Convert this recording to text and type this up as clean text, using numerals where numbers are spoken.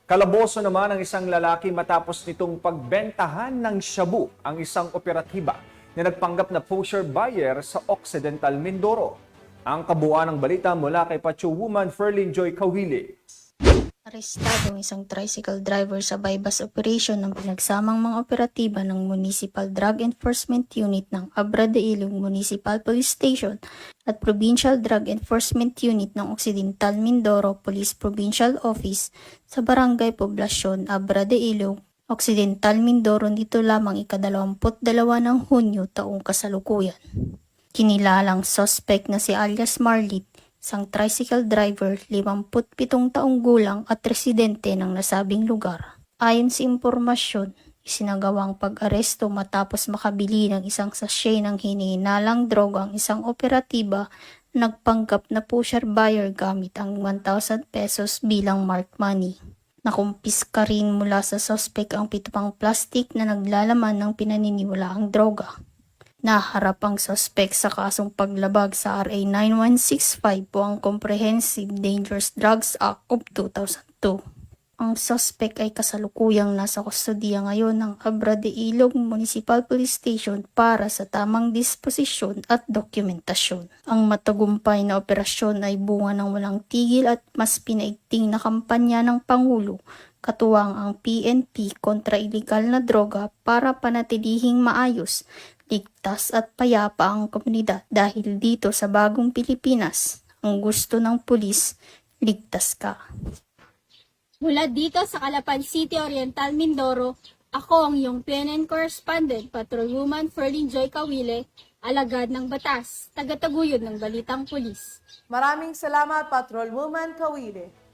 Kalaboso naman ang isang lalaki matapos nitong pagbentahan ng shabu ang isang operatiba na nagpanggap na pusher buyer sa Occidental Mindoro. Ang kabuuan ng balita mula kay Pacho Woman Ferlin Joy Kawili. Arestado ang isang tricycle driver sa bypass operation ng pinagsamang mga operatiba ng Municipal Drug Enforcement Unit ng Abra de Ilog Municipal Police Station at Provincial Drug Enforcement Unit ng Occidental Mindoro Police Provincial Office sa Barangay Poblasyon, Abra de Ilog, Occidental Mindoro nito lamang ika-22 ng Hunyo taong kasalukuyan. Kinilalang suspect na si alias Marlit, isang tricycle driver, 57 taong gulang at residente ng nasabing lugar. Ayon sa impormasyon, isinagawang pag-aresto matapos makabili ng isang sachet ng hinihinalang droga ang isang operatiba na nagpanggap na pusher buyer gamit ang 1,000 pesos bilang mark money. Nakumpiska rin mula sa suspect ang 7 pang plastic na naglalaman ng pinaniniwalaang droga. Naharap ang suspect sa kasong paglabag sa RA 9165 o ang Comprehensive Dangerous Drugs Act of 2002. Ang suspect ay kasalukuyang nasa kustodiya ngayon ng Abra de Ilog Municipal Police Station para sa tamang disposisyon at dokumentasyon. Ang matagumpay na operasyon ay bunga ng walang tigil at mas pinaigting na kampanya ng Pangulo, katuwang ang PNP kontra iligal na droga para panatilihing maayos, ligtas at payapa ang komunidad dahil dito sa bagong Pilipinas, ang gusto ng pulis, ligtas ka. Mula dito sa Calapan City, Oriental Mindoro, ako ang iyong PNN correspondent, Patrolwoman Ferlin Joy Kawile, alagad ng batas, tagataguyod ng balitang pulis. Maraming salamat, Patrolwoman Kawile.